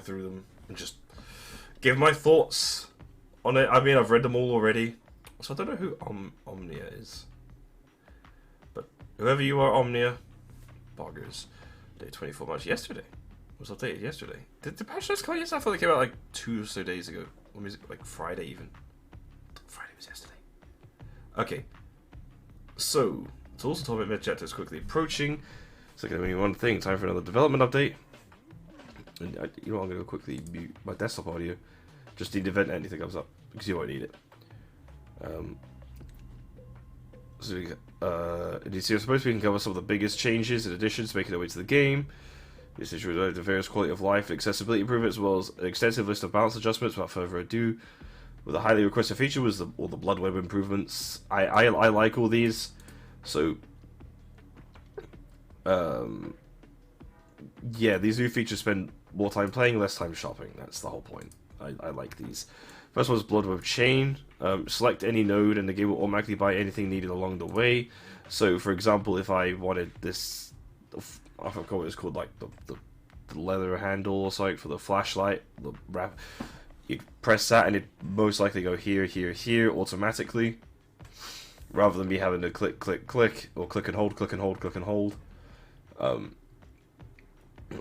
through them and just give my thoughts on it. I mean, I've read them all already, so I don't know who Omnia is. But whoever you are, Omnia, boggers. Day 24 March. Yesterday. It was updated yesterday. Did the patch notes come out yesterday? I thought they came out like 2 or so days ago. Or was it like Friday even? Friday was yesterday. Okay. So, it's also told me Midchapter is quickly approaching. It's like only one thing. Time for another development update. And you know, I'm going to quickly mute my desktop audio. Just in the event anything comes up. Because you won't need it. This year, supposed we can cover some of the biggest changes and additions making their way to the game. This issue related to various quality of life and accessibility improvements, as well as an extensive list of balance adjustments. Without further ado, with a highly requested feature was all the blood web improvements. I like all these, so yeah, these new features spend more time playing, less time shopping. That's the whole point. I like these. First one is blood web chain. Select any node and the game will automatically buy anything needed along the way. So, for example, if I wanted this, I forgot what it's called, like the leather handle or something for the flashlight, the wrap, you'd press that and it'd most likely go here, here, here automatically, rather than me having to click, click, click, or click and hold, click and hold, click and hold.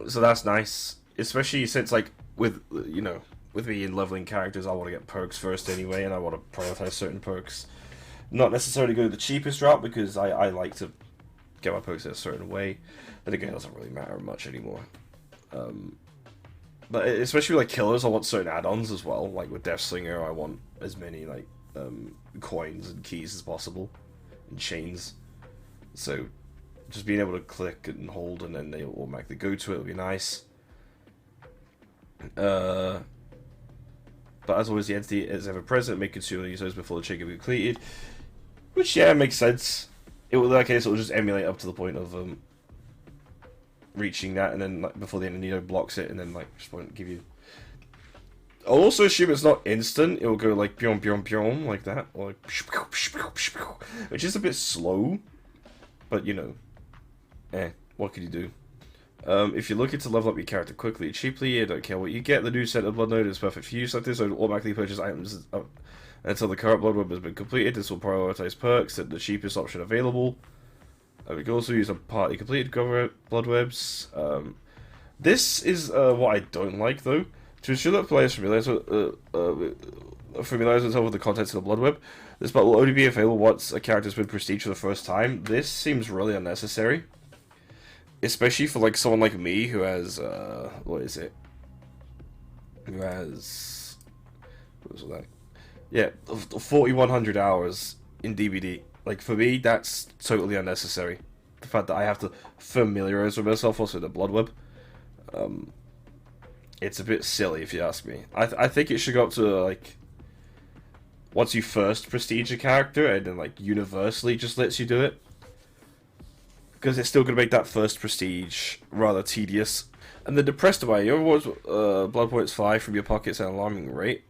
So that's nice, especially since, like, with, you know, with me in leveling characters, I want to get perks first anyway, and I want to prioritize certain perks. Not necessarily go the cheapest route, because I like to get my perks in a certain way. But again, it doesn't really matter much anymore. But especially with, like, killers, I want certain add-ons as well. Like with Deathslinger, I want as many, like, coins and keys as possible. And chains. So, just being able to click and hold and then they automatically go to it would be nice. But as always, the entity is ever present, make consumer users before the chain can be completed. Which, yeah, makes sense. In that case, it will just emulate up to the point of reaching that, and then like, before the enemy blocks it, and then like just won't give you. I'll also assume it's not instant. It will go like pyom pyom pyom like that, or like, which is a bit slow. But you know, what can you do? If you're looking to level up your character quickly and cheaply, you don't care what you get. The new set of blood node is perfect for use like this, so it'll automatically purchase items until the current blood web has been completed. This will prioritize perks at the cheapest option available. We can also use a partly completed blood webs. This is what I don't like though. To ensure that players familiarize themselves with the contents of the blood web, this part will only be available once a character has been prestige for the first time. This seems really unnecessary. Especially for like someone like me who has what is it? Who has what was that? Yeah, 4,100 hours in DBD. Like for me, that's totally unnecessary. The fact that I have to familiarize with myself also with the blood web, it's a bit silly if you ask me. I think it should go up to like once you first prestige a character and then like universally just lets you do it. Because it's still going to make that first prestige rather tedious. And the depressed way, you rewards blood points fly from your pockets at an alarming rate.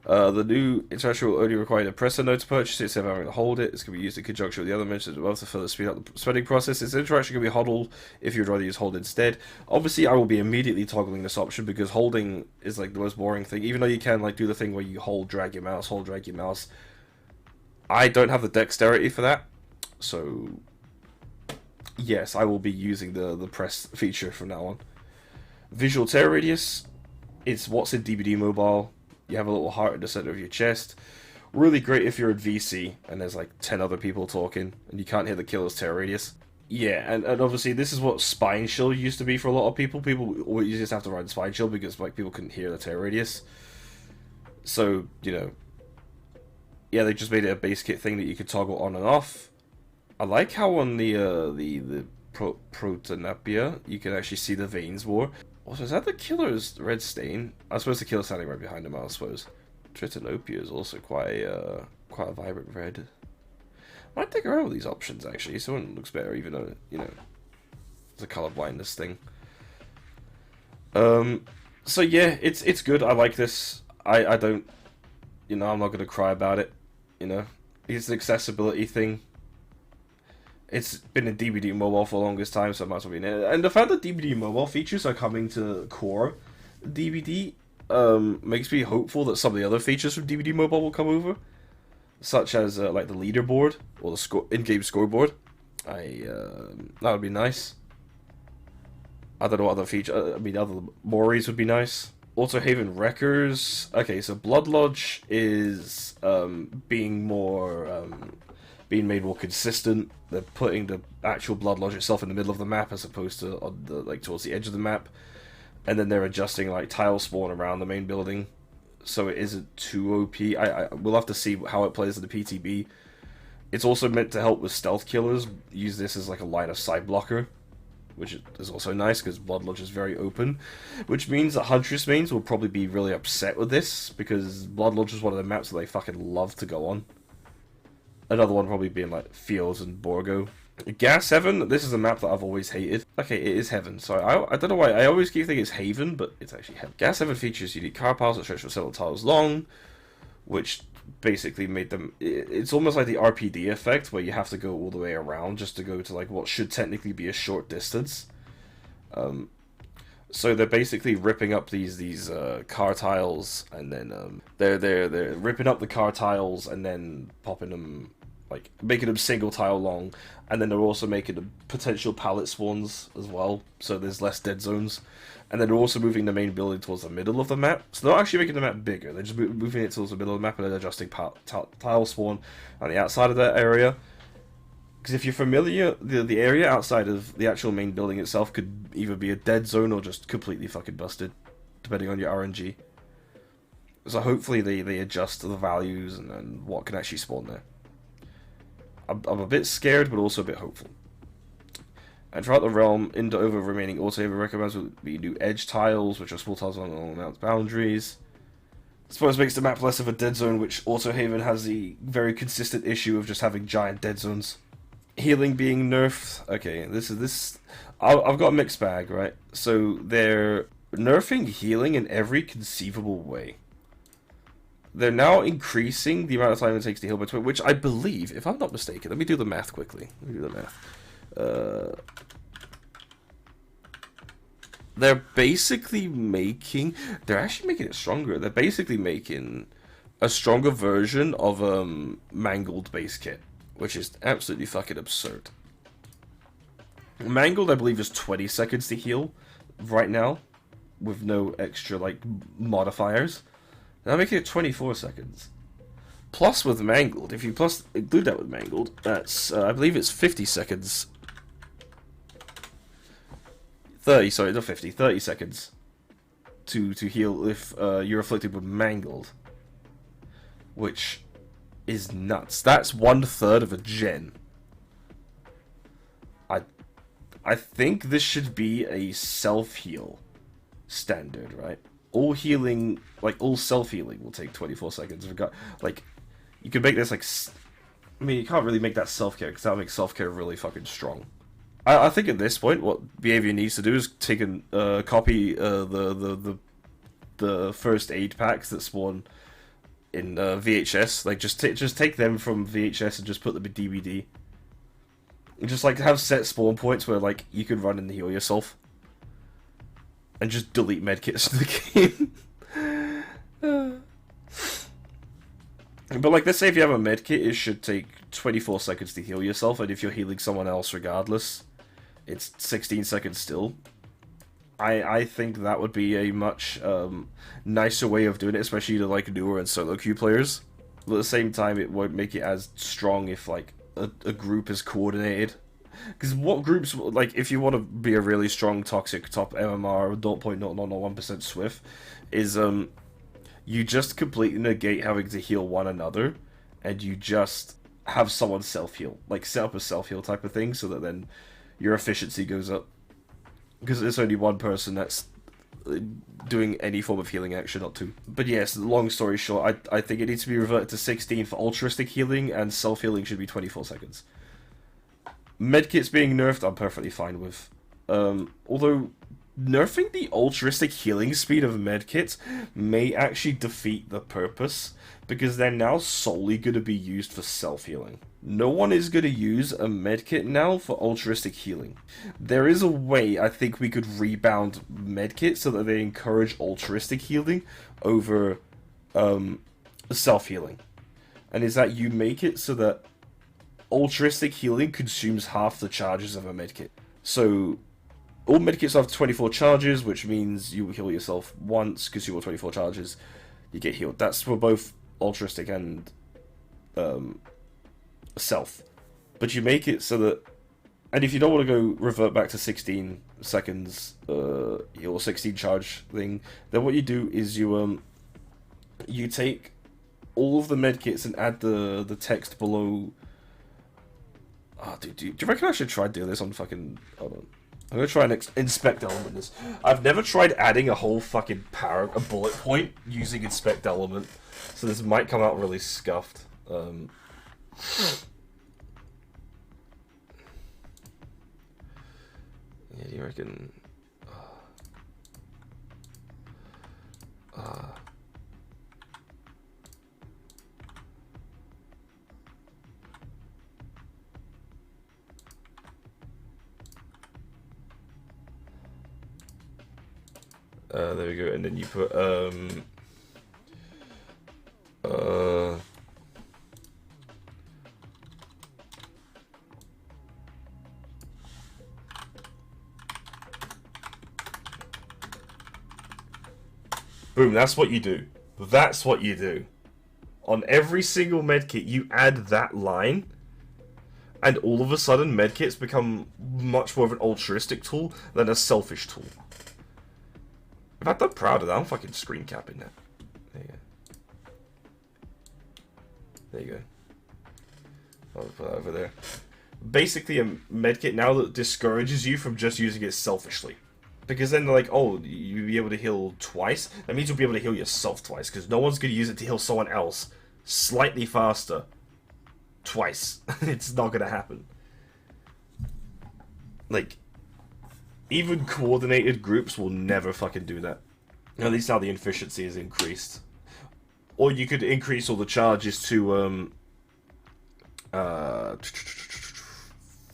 The new interaction will only require a presser node to purchase it instead of having to hold it. It's going to be used in conjunction with the other mentions above to further speed up the spending process. This interaction can be hodled if you'd rather use hold instead. Obviously, I will be immediately toggling this option because holding is like the most boring thing. Even though you can like do the thing where you hold, drag your mouse, hold, drag your mouse. I don't have the dexterity for that. So yes, I will be using the press feature from now on. Visual tear radius. It's what's in DBD Mobile. You have a little heart in the center of your chest. Really great if you're at VC and there's like 10 other people talking and you can't hear the killer's tear radius. Yeah, and obviously this is what Spine Shield used to be for a lot of people. People always just have to ride Spine Shield because like people couldn't hear the tear radius. So, you know, yeah, they just made it a base kit thing that you could toggle on and off. I like how on the Protonapia you can actually see the veins more. Also, is that the killer's red stain? I suppose the killer's standing right behind him, I suppose. Tritanopia is also quite a vibrant red. Might take around with these options, actually. Someone looks better, even though, you know, it's a color blindness thing. So yeah, it's good. I like this. I don't, you know, I'm not going to cry about it, you know. It's an accessibility thing. It's been in DBD Mobile for the longest time, so it might as well be in it. And the fact that DBD Mobile features are coming to Core DVD makes me hopeful that some of the other features from DVD Mobile will come over, such as like the leaderboard or the in-game scoreboard. That would be nice. I don't know what other feature. I mean, other Moris would be nice. Also, Haven Wreckers. Okay, so Blood Lodge is being more being made more consistent. They're putting the actual Blood Lodge itself in the middle of the map as opposed to on the towards the edge of the map, and then they're adjusting like tile spawn around the main building, so it isn't too OP. We'll have to see how it plays in the PTB. It's also meant to help with stealth killers. Use this as like a line of sight blocker, which is also nice because Blood Lodge is very open, which means that Huntress mains will probably be really upset with this because Blood Lodge is one of the maps that they fucking love to go on. Another one probably being like Fields and Borgo. Gas Heaven, this is a map that I've always hated. Okay, it is Heaven, so I don't know why, I always keep thinking it's Haven, but it's actually Heaven. Gas Heaven features unique car piles that stretch for several tiles long, which basically made them, it's almost like the RPD effect, where you have to go all the way around just to go to like what should technically be a short distance. So they're basically ripping up these car tiles, and then they're ripping up the car tiles and then popping them, like making them single tile long, and then they're also making the potential pallet spawns as well, so there's less dead zones. And then they're also moving the main building towards the middle of the map, so they're not actually making the map bigger, they're just moving it towards the middle of the map, and then adjusting tile spawn on the outside of that area. Because if you're familiar, the area outside of the actual main building itself could either be a dead zone or just completely fucking busted, depending on your RNG. So hopefully they adjust the values and what can actually spawn there. I'm a bit scared, but also a bit hopeful. And throughout the realm, into over remaining Autohaven recommends would be new edge tiles, which are small tiles on all mount boundaries. I suppose makes the map less of a dead zone, which Autohaven has the very consistent issue of just having giant dead zones. Healing being nerfed. Okay, I've got a mixed bag, right? So they're nerfing healing in every conceivable way. They're now increasing the amount of time it takes to heal by 20, which I believe, if I'm not mistaken, let me do the math quickly. They're basically making, they're actually making it stronger. They're basically making a stronger version of Mangled base kit, which is absolutely fucking absurd. Mangled, I believe, is 20 seconds to heal right now, with no extra like modifiers. Now making it 24 seconds. Plus with Mangled, if you include that with Mangled, that's I believe it's 50 seconds. 30 seconds to heal if you're afflicted with Mangled, which is nuts. That's 1/3 of a gen. I think this should be a self-heal standard, right? All healing, like all self-healing, will take 24 seconds. Like, you could make this like, I mean, you can't really make that self-care because that makes self-care really fucking strong. I think at this point, what behavior needs to do is take a copy the first aid packs that spawn in VHS. Like just take them from VHS and just put them in DVD. And just like have set spawn points where like you can run and heal yourself. And just delete medkits to the game. But like, let's say if you have a medkit, it should take 24 seconds to heal yourself, and if you're healing someone else regardless, it's 16 seconds still. I think that would be a much nicer way of doing it, especially to like newer and solo queue players. But at the same time, it won't make it as strong if like a group is coordinated. Because what groups, like, if you want to be a really strong toxic top MMR 0.001% Swift, is you just completely negate having to heal one another, and you just have someone self-heal. Like, set up a self-heal type of thing, so that then your efficiency goes up. Because it's only one person that's doing any form of healing action, not two. But yes, long story short, I think it needs to be reverted to 16 for altruistic healing, and self-healing should be 24 seconds. Medkits being nerfed, I'm perfectly fine with. Although, nerfing the altruistic healing speed of medkits may actually defeat the purpose, because they're now solely going to be used for self-healing. no one is going to use a medkit now for altruistic healing. There is a way I think we could rebound medkits so that they encourage altruistic healing over self-healing. And is that you make it so that altruistic healing consumes half the charges of a medkit. So all medkits have 24 charges, which means you heal yourself once, consume all 24 charges, you get healed. That's for both altruistic and self. But you make it so that, and if you don't want to go revert back to 16 seconds or 16 charge thing, then what you do is you take all of the medkits and add the text below. Oh, dude, do you reckon I should try doing this on fucking... Hold on. I'm gonna try and inspect element this. I've never tried adding a whole fucking a bullet point using inspect element, so this might come out really scuffed. Yeah, do you reckon... there we go, and then you put, boom, that's what you do. That's what you do. On every single medkit, you add that line, and all of a sudden, medkits become much more of an altruistic tool than a selfish tool. In fact, I'm proud of that. I'm fucking screen capping that. There you go. There you go. I'll put that over there. Basically, a medkit now that discourages you from just using it selfishly. Because then they're like, oh, you'll be able to heal twice? That means you'll be able to heal yourself twice, because no one's going to use it to heal someone else slightly faster twice. It's not going to happen. Like... even coordinated groups will never fucking do that. At least now the efficiency is increased. Or you could increase all the charges to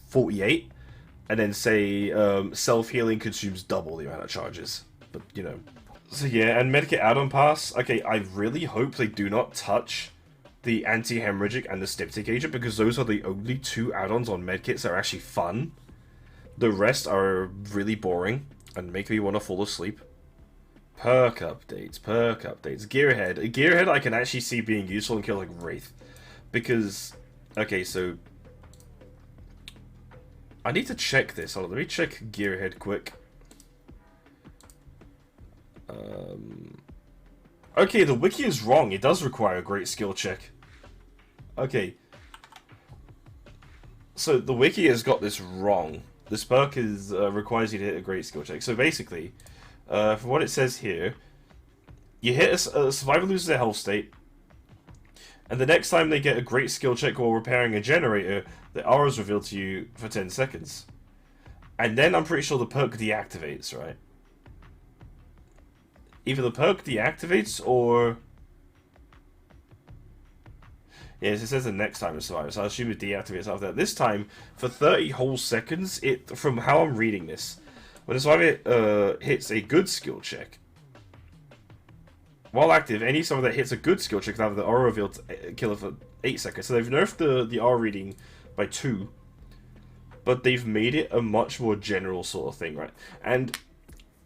48, and then say self-healing consumes double the amount of charges. But, you know. So yeah, and Medkit add-on pass. Okay, I really hope they do not touch the anti-hemorrhagic and the styptic agent, because those are the only two add-ons on medkits that are actually fun. The rest are really boring and make me want to fall asleep. Perk updates, perk updates. Gearhead. Gearhead I can actually see being useful in kills like Wraith. Because, okay, so... I need to check this. Hold on, let me check Gearhead quick. Okay, the wiki is wrong. It does require a great skill check. Okay. So the wiki has got this wrong. This perk is requires you to hit a great skill check. So basically, from what it says here, you hit a survivor loses their health state, and the next time they get a great skill check while repairing a generator, the aura is revealed to you for 10 seconds. And then I'm pretty sure the perk deactivates, right? Either the perk deactivates or... yes, it says the next time it survives, so I assume it deactivates after that. This time, for 30 whole seconds, from how I'm reading this, when the survivor hits a good skill check, while active, any survivor that hits a good skill check can have the aura revealed to kill it for 8 seconds. So they've nerfed the aura reading by 2, but they've made it a much more general sort of thing, right? And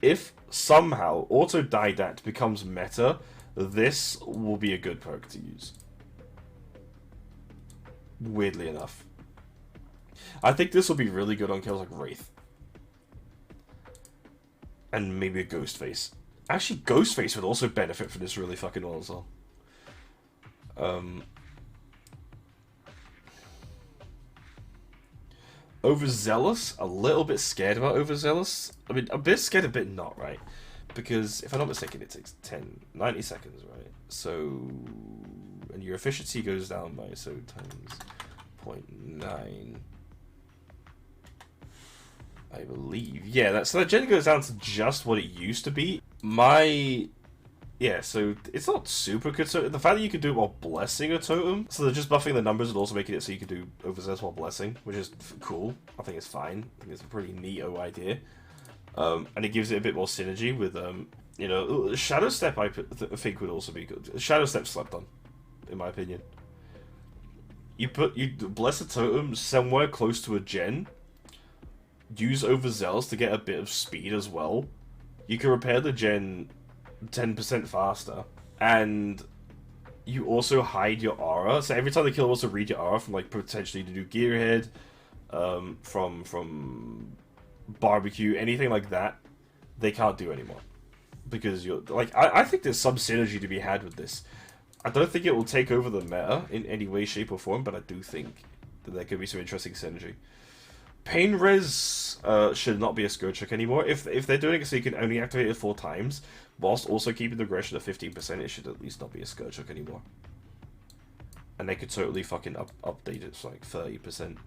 if somehow auto-didact becomes meta, this will be a good perk to use. Weirdly enough. I think this will be really good on kills like Wraith. And maybe a Ghostface. Actually, Ghostface would also benefit from this really fucking well as well. Overzealous? A little bit scared about Overzealous. I mean, a bit scared, a bit not, right? Because, if I'm not mistaken, it takes 90 seconds, right? So... and your efficiency goes down by, so times 0.9. I believe. Yeah, so that gen goes down to just what it used to be. My Yeah, so it's not super good. So the fact that you can do it while blessing a totem, so they're just buffing the numbers and also making it so you can do overzealous while blessing, which is cool. I think it's fine. I think it's a pretty neato idea. And it gives it a bit more synergy with, you know, Shadow Step. I think would also be good. Shadow Step slept on, in my opinion. You bless a totem somewhere close to a gen. Use overzealous to get a bit of speed as well. You can repair the gen 10% faster, and you also hide your aura. So every time the killer wants to read your aura from like potentially to do Gearhead, from barbecue, anything like that, they can't do anymore because you're like I think there's some synergy to be had with this. I don't think it will take over the meta in any way, shape, or form, but I do think that there could be some interesting synergy. Pain Res should not be a Scourge Hook anymore. If they're doing it so you can only activate it 4 times, whilst also keeping the aggression at 15%, it should at least not be a Scourge Hook anymore. And they could totally fucking update it to like 30%.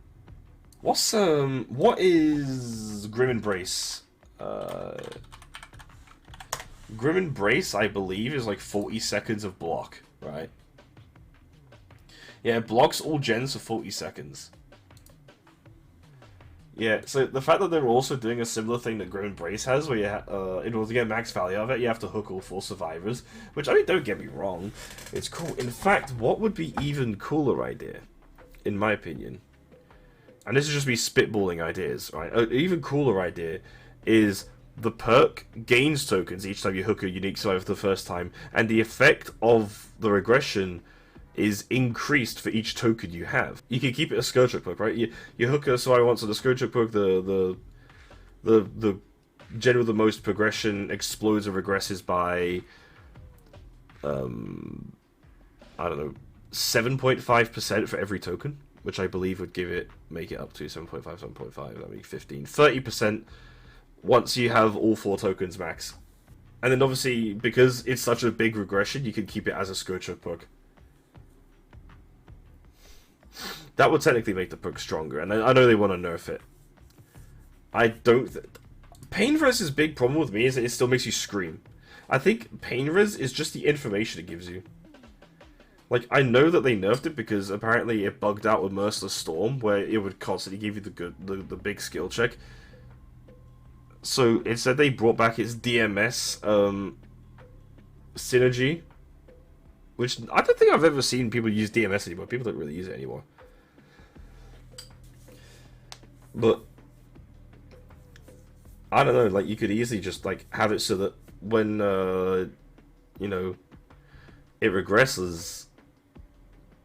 What is Grim Embrace? Grim Embrace, I believe, is like 40 seconds of block, right? Yeah, it blocks all gens for 40 seconds. Yeah, so the fact that they're also doing a similar thing that Grim Embrace has, where you in order to get max value of it, you have to hook all 4 survivors, which, I mean, don't get me wrong, it's cool. In fact, what would be even cooler idea, in my opinion, and this is just me spitballing ideas, right? An even cooler idea is the perk gains tokens each time you hook a unique survivor for the first time, and the effect of the regression is increased for each token you have. You can keep it a Scourge Hook perk, right? You hook a survivor once on the Scourge Hook perk, the gen with the most progression explodes and regresses by I don't know, 7.5% for every token, which I believe would make it up to 7.5, 7.5, that'd be 15. 30% once you have all 4 tokens max. And then obviously, because it's such a big regression, you can keep it as a Scourge Hook perk. That would technically make the perk stronger, and I know they want to nerf it. I don't... Pain Res's big problem with me is that it still makes you scream. I think Pain Res is just the information it gives you. Like, I know that they nerfed it because apparently it bugged out with Merciless Storm, where it would constantly give you the big skill check. So instead they brought back its DMS synergy, which I don't think I've ever seen people use DMS anymore. People don't really use it anymore. But I don't know, like, you could easily just like have it so that when you know, it regresses,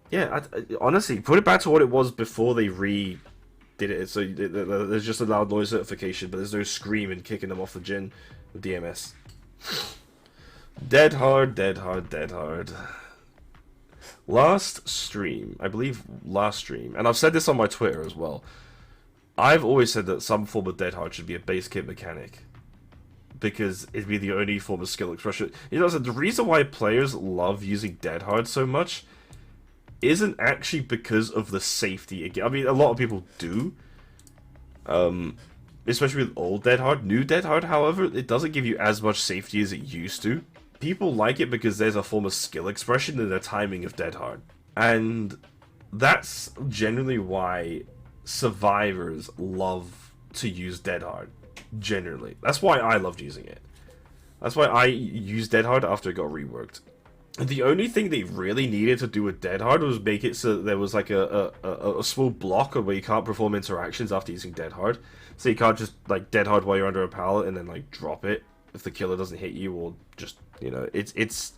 yeah, honestly, put it back to what it was before they redid it. So there's just a loud noise notification, but there's no scream and kicking them off the gen with DMS. Dead hard, dead hard, dead hard. Last stream, I believe last stream, and I've said this on my Twitter as well, I've always said that some form of dead hard should be a base kit mechanic, because it'd be the only form of skill expression. You know, so the reason why players love using dead hard so much isn't actually because of the safety. Again, I mean, a lot of people do, especially with old dead hard. New dead hard, however, it doesn't give you as much safety as it used to. People like it because there's a form of skill expression in the timing of dead hard, and that's generally why survivors love to use dead hard. Generally, that's why I loved using it. That's why I used dead hard after it got reworked. And the only thing they really needed to do with dead hard was make it so that there was like a small blocker where you can't perform interactions after using dead hard. So you can't just like dead hard while you're under a pallet and then like drop it if the killer doesn't hit you, or just, you know, it's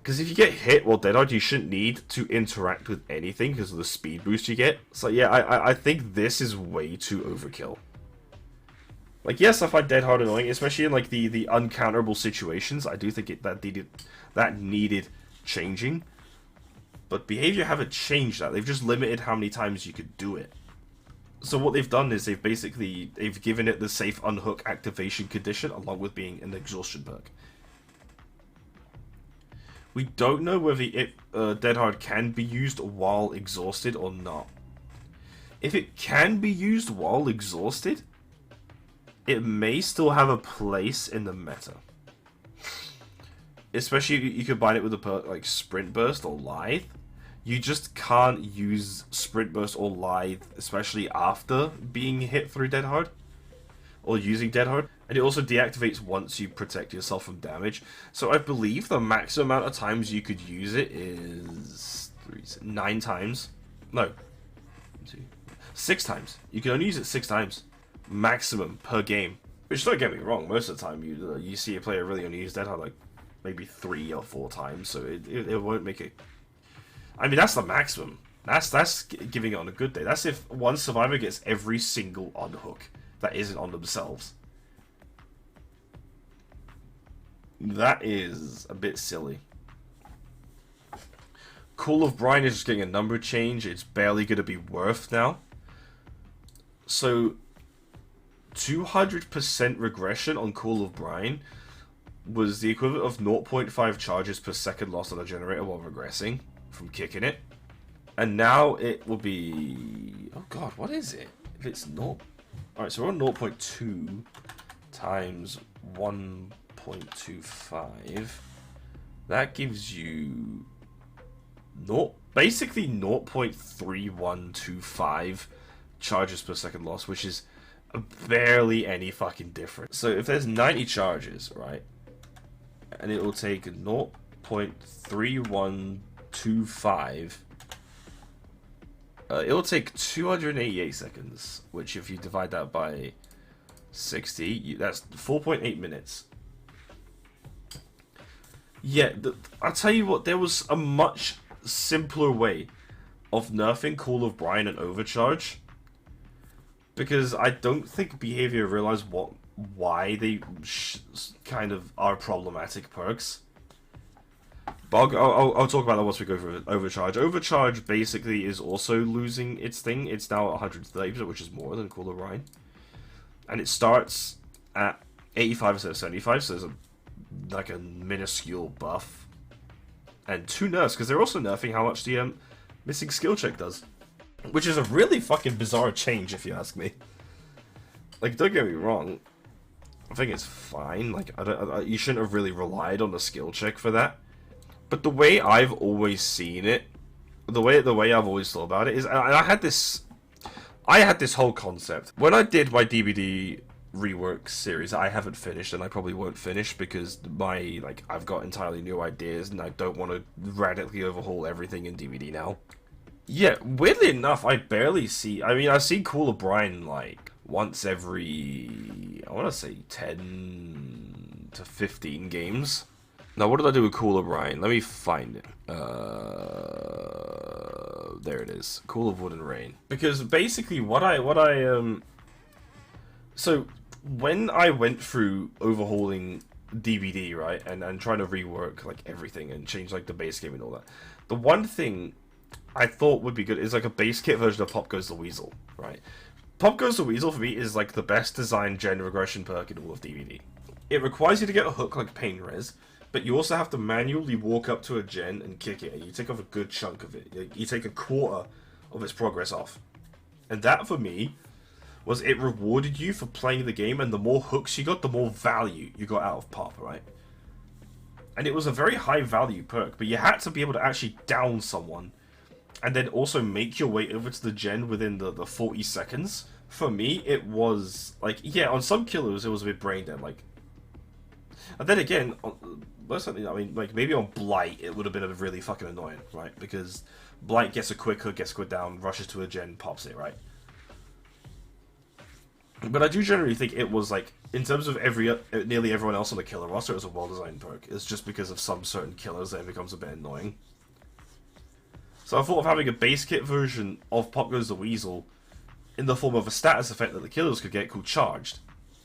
because if you get hit while dead hard, you shouldn't need to interact with anything because of the speed boost you get. So yeah, I think this is way too overkill. Like, yes, I find dead hard annoying, especially in like the uncounterable situations. I do think that needed changing, but behavior haven't changed that. They've just limited how many times you could do it. So what they've done is they've given it the safe unhook activation condition along with being an exhaustion perk. We don't know whether dead hard can be used while exhausted or not. If it can be used while exhausted, it may still have a place in the meta. especially you combine it with a perk like Sprint Burst or Lithe, you just can't use Sprint Burst or Lithe, especially after being hit through Dead Hard or using Dead Hard. And it also deactivates once you protect yourself from damage. So I believe the maximum amount of times you could use it is 9 times. No, 6 times. You can only use it 6 times maximum per game. Which, don't get me wrong, most of the time you see a player really only use Dead Hard like maybe 3 or 4 times, so it won't make it. I mean, that's the maximum. That's giving it on a good day. That's if one survivor gets every single unhook that isn't on themselves. That is a bit silly. Call of Brine is just getting a number change. It's barely going to be worth now. So 200% regression on Call of Brine was the equivalent of 0.5 charges per second lost on a generator while regressing from kicking it. And now it will be... Oh god, what is it? If it's not... Alright, so we're on 0.2 times 1.25. That gives you... basically 0.3125 charges per second lost, which is barely any fucking difference. So if there's 90 charges, right, and it will take 0.3125, it'll take 288 seconds, which if you divide that by 60, that's 4.8 minutes. Yeah, I'll tell you what, there was a much simpler way of nerfing Call of Brine and Overcharge, because I don't think Behavior realized why they kind of are problematic perks. But I'll talk about that once we go through Overcharge. Overcharge basically is also losing its thing. It's now at 130%, which is more than Call of Brine. And it starts at 85 instead of 75, so there's like a minuscule buff. And 2 nerfs, because they're also nerfing how much the missing skill check does. Which is a really fucking bizarre change, if you ask me. Like, don't get me wrong. I think it's fine. Like, you shouldn't have really relied on the skill check for that. But the way I've always seen it, the way I've always thought about it is, and I had this whole concept when I did my DVD rework series. I haven't finished, and I probably won't finish because I've got entirely new ideas, and I don't want to radically overhaul everything in DVD now. Yeah, weirdly enough, I barely see... I mean, I see Call of Brine, like, once every... I want to say 10 to 15 games. Now, what did I do with Call of Brine? Let me find it. There it is. Call of Wood and Rain. Because, basically, so, when I went through overhauling DVD, right, and trying to rework, like, everything and change, like, the base game and all that, the one thing I thought would be good is like a base kit version of Pop Goes the Weasel, right? Pop Goes the Weasel for me is like the best designed gen regression perk in all of DVD. It requires you to get a hook like Pain Res, but you also have to manually walk up to a gen and kick it, and you take off a good chunk of it. You take a quarter of its progress off. And that for me was it rewarded you for playing the game, and the more hooks you got, the more value you got out of Pop, right? And it was a very high value perk, but you had to be able to actually down someone and then also make your way over to the gen within the 40 seconds. For me, it was, like, yeah, on some killers, it was a bit brain dead, like... And then again, I mean, like, maybe on Blight, it would have been really fucking annoying, right? Because Blight gets a quick hook, gets quick down, rushes to a gen, pops it, right? But I do generally think it was, like, in terms of nearly everyone else on the killer roster, it was a well-designed perk. It's just because of some certain killers that it becomes a bit annoying. So I thought of having a base kit version of Pop Goes the Weasel in the form of a status effect that the killers could get called Charged.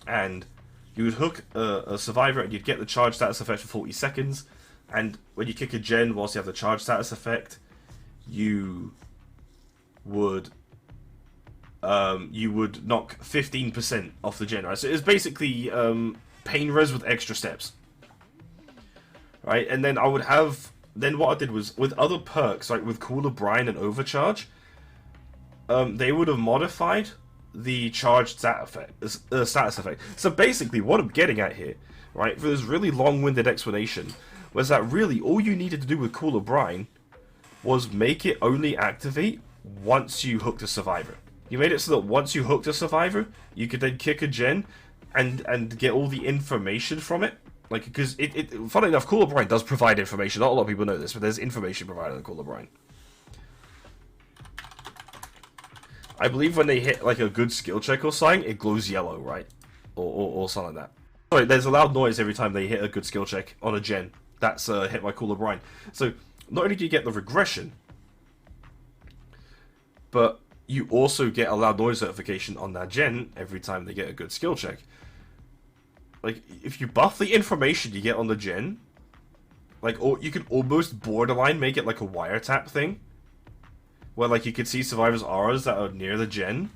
And you would hook a survivor and you'd get the charge status effect for 40 seconds. And when you kick a gen whilst you have the charge status effect, you would knock 15% off the gen, right? So it's basically Pain Res with extra steps. Right? And then I would have... Then what I did was, with other perks, like with Call of Brine and Overcharge, they would have modified the charged status effect. So basically, what I'm getting at here, right, for this really long-winded explanation, was that really all you needed to do with Cooler Brine was make it only activate once you hooked a survivor. You made it so that once you hooked a survivor, you could then kick a gen and get all the information from it. Like, because funnily enough, Cooler Brine does provide information. Not a lot of people know this, but there's information provided in Cooler Brine. I believe when they hit like a good skill check or something, it glows yellow, right? Or something like that. Sorry, there's a loud noise every time they hit a good skill check on a gen. That's hit by Cooler Brine. So, not only do you get the regression, but you also get a loud noise notification on that gen every time they get a good skill check. Like, if you buff the information you get on the gen, like, or you can almost borderline make it like a wiretap thing, where, like, you could see survivors' auras that are near the gen,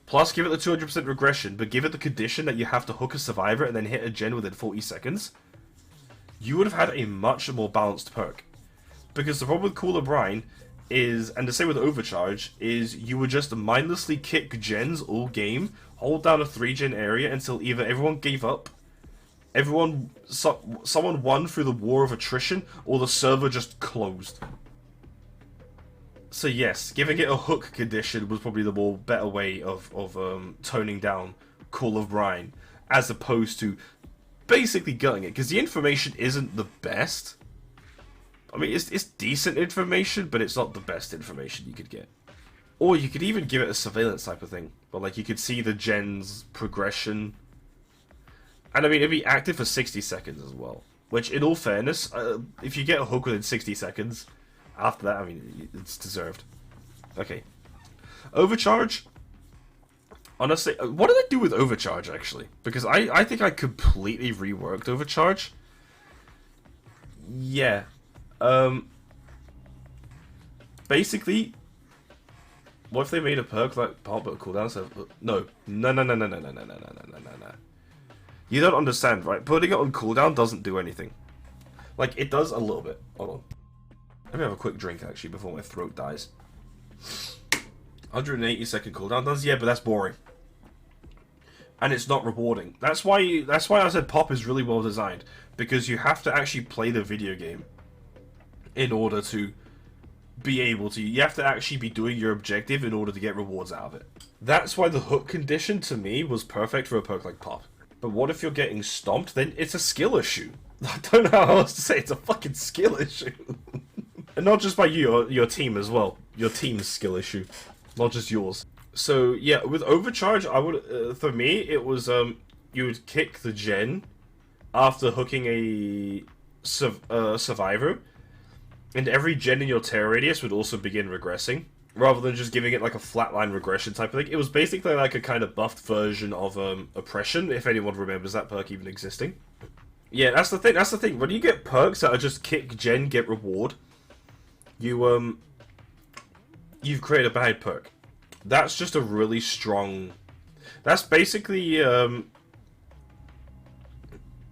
plus give it the 200% regression, but give it the condition that you have to hook a survivor and then hit a gen within 40 seconds, you would have had a much more balanced perk. Because the problem with Cooler Brine is, and the same with Overcharge, is you would just mindlessly kick gens all game, hold down a 3-gen area until either everyone gave up, someone won through the war of attrition, or the server just closed. So yes, giving it a hook condition was probably the more better way of toning down Cooler Brine, as opposed to basically gutting it, because the information isn't the best. I mean, it's decent information, but it's not the best information you could get. Or you could even give it a surveillance type of thing, but like you could see the gen's progression. And I mean, it'd be active for 60 seconds as well. Which, in all fairness, if you get a hook within 60 seconds, after that, I mean, it's deserved. Okay. Overcharge. Honestly, what did I do with Overcharge, actually? Because I think I completely reworked Overcharge. Yeah. Basically, what if they made a perk like pop but cooldown? So no. You don't understand, right? Putting it on cooldown doesn't do anything. Like, it does a little bit. Hold on. Let me have a quick drink, actually, before my throat dies. 180-second cooldown does? Yeah, but that's boring. And it's not rewarding. That's why I said pop is really well designed. Because you have to actually play the video game in order to be able to. You have to actually be doing your objective in order to get rewards out of it. That's why the hook condition, to me, was perfect for a perk like pop. But what if you're getting stomped? Then it's a skill issue. I don't know how else to say it. It's a fucking skill issue. And not just by you, your team as well. Your team's skill issue. Not just yours. So, yeah, with Overcharge, I would, for me, it was, you would kick the gen after hooking a survivor, and every gen in your terror radius would also begin regressing, rather than just giving it like a flatline regression type of thing. It was basically like a kind of buffed version of Oppression, if anyone remembers that perk even existing. Yeah, that's the thing. That's the thing. When you get perks that are just kick gen, get reward, you've created a bad perk. That's just a really strong. That's basically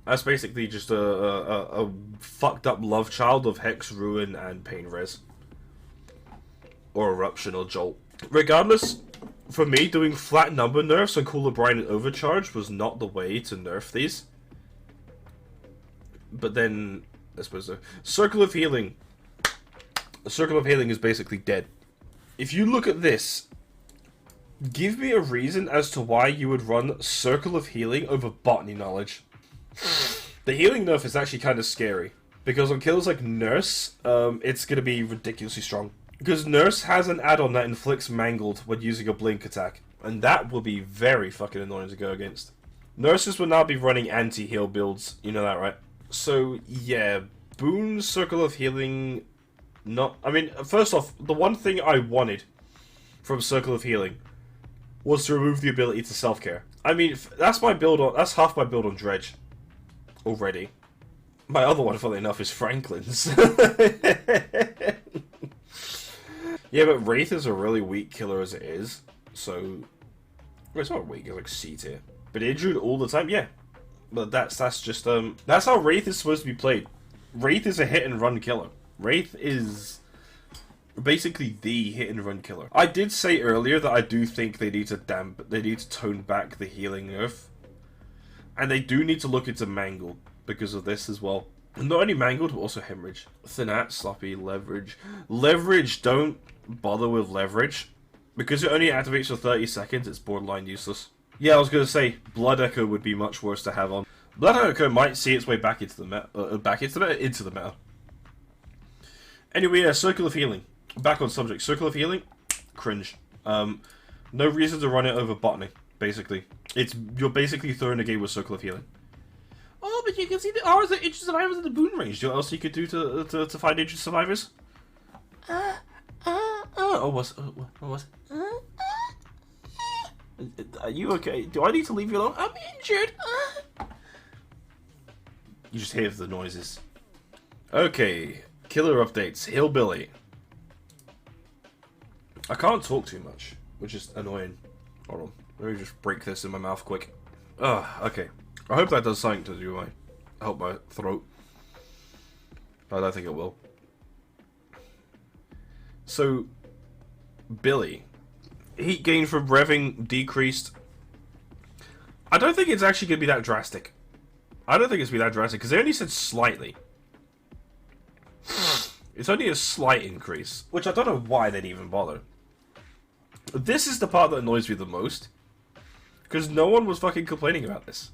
just a fucked up love child of Hex, Ruin, and Pain Res. Or Eruption or Jolt. Regardless, for me, doing flat number nerfs on Cooler Brine and Overcharge was not the way to nerf these. But then, I suppose so. Circle of Healing. The Circle of Healing is basically dead. If you look at this, give me a reason as to why you would run Circle of Healing over Botany Knowledge. The healing nerf is actually kind of scary, because on kills like Nurse, it's going to be ridiculously strong. Because Nurse has an add-on that inflicts Mangled when using a Blink attack, and that will be very fucking annoying to go against. Nurses will now be running anti-heal builds, you know that, right? So, yeah, Boon Circle of Healing, not... I mean, first off, the one thing I wanted from Circle of Healing was to remove the ability to self-care. I mean, that's my build on... That's half my build on Dredge. Already. My other one, funnily enough, is Franklin's. Yeah, but Wraith is a really weak killer as it is. So... Well, it's not weak, it's like C tier. But Idrud all the time, yeah. But that's just, that's how Wraith is supposed to be played. Wraith is a hit-and-run killer. Wraith is basically the hit-and-run killer. I did say earlier that I do think they need to tone back the healing nerf. And they do need to look into Mangle because of this as well. Not only mangled, but also hemorrhage. Thinat, sloppy, leverage. Leverage, don't bother with leverage. Because it only activates for 30 seconds, it's borderline useless. Yeah, I was going to say, Blood Echo would be much worse to have on. Blood Echo might see its way back into the meta. Anyway, yeah, Circle of Healing. Back on subject. Circle of Healing, cringe. No reason to run it over botany, basically. You're basically throwing a game with Circle of Healing. Oh, but you can see the auras of injured survivors in the boon range. You know what else you could do to find injured survivors? What was it? Are you okay? Do I need to leave you alone? I'm injured. You just hear the noises. Okay, killer updates. Hillbilly. I can't talk too much, which is annoying. Hold on, let me just break this in my mouth quick. Okay. I hope that does something to do help my throat. But I don't think it will. So, Billy. Heat gain from revving decreased. I don't think it's actually going to be that drastic. I don't think it's going to be that drastic, because they only said slightly. It's only a slight increase, which I don't know why they'd even bother. This is the part that annoys me the most, because no one was fucking complaining about this.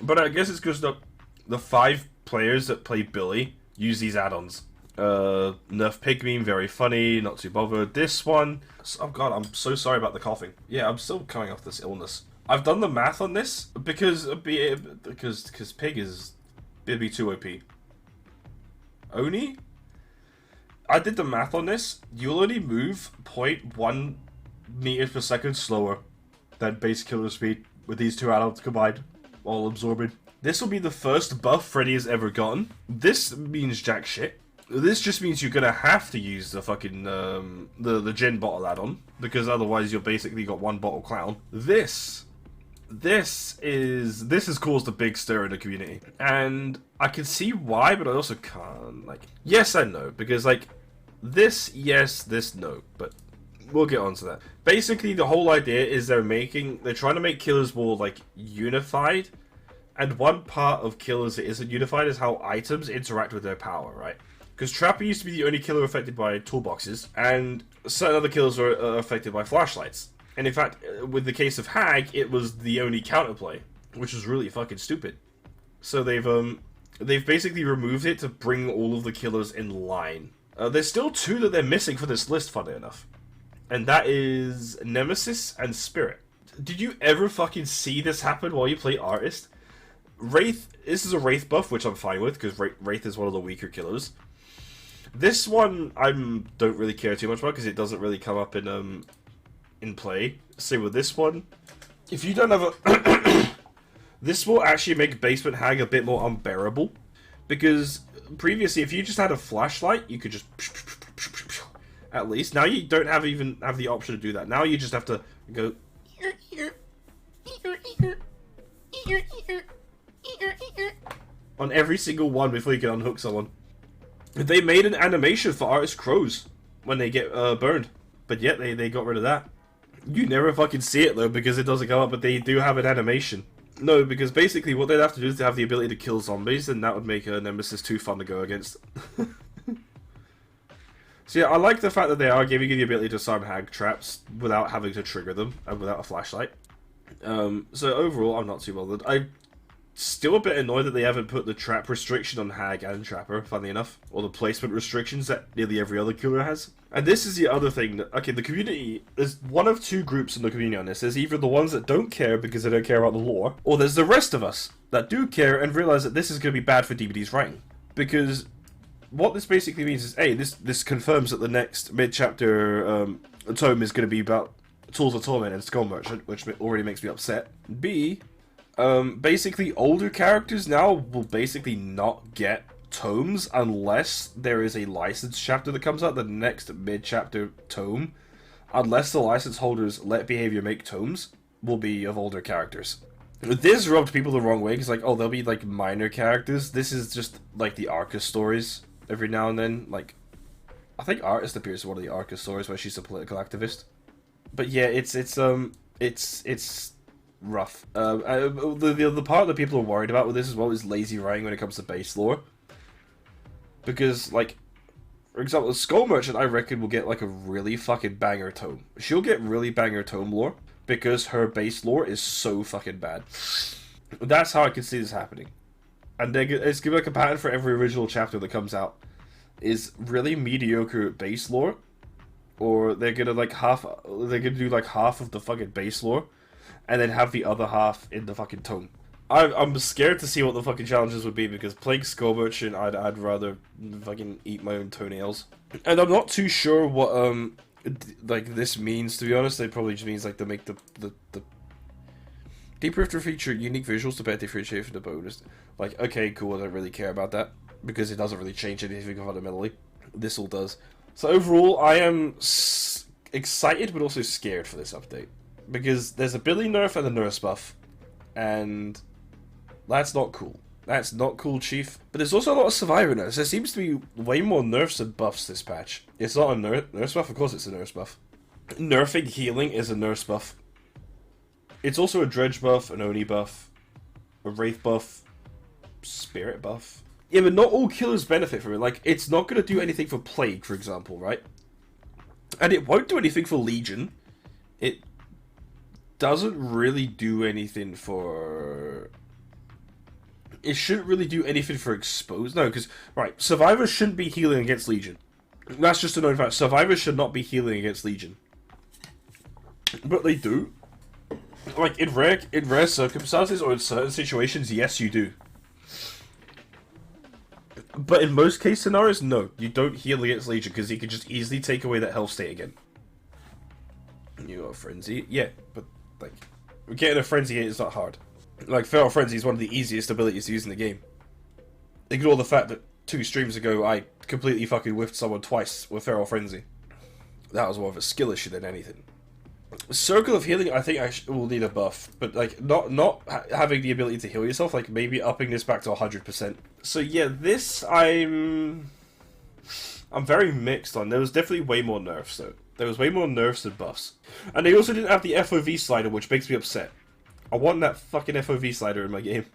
But I guess it's because the 5 players that play Billy use these add-ons. Nerf Pigmeme, very funny, not too bothered. This one, oh god, I'm so sorry about the coughing. Yeah, I'm still coming off this illness. I've done the math on this because Pig is it'd be too OP. Oni? I did the math on this. You'll only move 0.1 meters per second slower than base killer speed with these 2 add-ons combined, all absorbing. This will be the first buff Freddy has ever gotten. This means jack shit. This just means you're gonna have to use the fucking the gin bottle add-on, because otherwise you've basically got 1 bottle clown. This has caused a big stir in the community, and I can see why, but I also can't. Like, yes and no, because like this yes, this no, but we'll get onto that. Basically, the whole idea is they're trying to make killers more like unified, and one part of killers that isn't unified is how items interact with their power, right? Because Trapper used to be the only killer affected by toolboxes, and certain other killers are affected by flashlights. And in fact, with the case of Hag, it was the only counterplay, which was really fucking stupid. So they've basically removed it to bring all of the killers in line. There's still 2 that they're missing for this list, funny enough. And that is Nemesis and Spirit. Did you ever fucking see this happen while you play Artist? Wraith, this is a Wraith buff, which I'm fine with, because Wraith is one of the weaker killers. This one I don't really care too much about, because it doesn't really come up in play. Same with this one. If you don't have a... this will actually make Basement Hag a bit more unbearable, because previously if you just had a flashlight, you could just... at least. Now you don't even have the option to do that. Now you just have to go... on every single one before you can unhook someone. They made an animation for Artist Crows when they get burned, but yet they got rid of that. You never fucking see it though, because it doesn't come up, but they do have an animation. No, because basically what they'd have to do is to have the ability to kill zombies, and that would make Nemesis too fun to go against. So yeah, I like the fact that they are giving you the ability to disarm Hag traps without having to trigger them, and without a flashlight. So overall, I'm not too bothered. I'm still a bit annoyed that they haven't put the trap restriction on Hag and Trapper, funnily enough. Or the placement restrictions that nearly every other killer has. And this is the other thing that, okay, the community, there's one of 2 groups in the community on this. There's either the ones that don't care because they don't care about the lore, or there's the rest of us that do care and realize that this is going to be bad for DBD's writing. Because what this basically means is, A, this confirms that the next Midchapter tome is going to be about Tools of Torment and Skull Merchant, which already makes me upset. B, basically older characters now will basically not get tomes unless there is a licensed chapter that comes out, the next mid-chapter tome. Unless the license holders let behavior make tomes, will be of older characters. This rubbed people the wrong way, because like, oh, they'll be like minor characters. This is just like the Arcus stories every now and then. Like, I think Artist appears in one of the Arcus stories where she's a political activist. But yeah, it's rough. The part that people are worried about with this as well is lazy writing when it comes to base lore. Because, like, for example, the Skull Merchant, I reckon, will get, like, a really fucking banger tome. She'll get really banger tome lore, because her base lore is so fucking bad. That's how I can see this happening. And it's gonna be like a pattern for every original chapter that comes out. Is really mediocre base lore, or they're gonna do like half of the fucking base lore, and then have the other half in the fucking tome. I'm scared to see what the fucking challenges would be, because playing Skull Merchant, I'd rather fucking eat my own toenails. And I'm not too sure what like this means, to be honest. It probably just means like to make the Deep Rifter feature unique visuals to better differentiate from the bonus. Like, okay, cool, I don't really care about that, because it doesn't really change anything fundamentally. This all does. So overall, I am excited, but also scared for this update. Because there's a Billy nerf and a nerfs buff. And that's not cool. That's not cool, Chief. But there's also a lot of survivor nerfs. There seems to be way more nerfs than buffs this patch. It's not a nerfs buff, of course it's a nerfs buff. Nerfing healing is a nerfs buff. It's also a Dredge buff, an Oni buff, a Wraith buff, Spirit buff. Yeah, but not all killers benefit from it. Like, it's not going to do anything for Plague, for example, right? And it won't do anything for Legion. It doesn't really do anything for... It shouldn't really do anything for Exposed. No, because, right, Survivors shouldn't be healing against Legion. That's just a known fact. Survivors should not be healing against Legion. But they do. Like, in rare circumstances or in certain situations, yes, you do. But in most case scenarios, no. You don't heal against Legion, because he can just easily take away that health state again. You got a Frenzy? Yeah, but, like, getting a Frenzy is not hard. Like, Feral Frenzy is one of the easiest abilities to use in the game. Ignore the fact that 2 streams ago, I completely fucking whiffed someone twice with Feral Frenzy. That was more of a skill issue than anything. Circle of Healing, I think I will need a buff, but like not having the ability to heal yourself, like maybe upping this back to 100%. So yeah, this I'm very mixed on. There was definitely way more nerfs though. There was way more nerfs than buffs, and they also didn't have the FOV slider, which makes me upset. I want that fucking FOV slider in my game.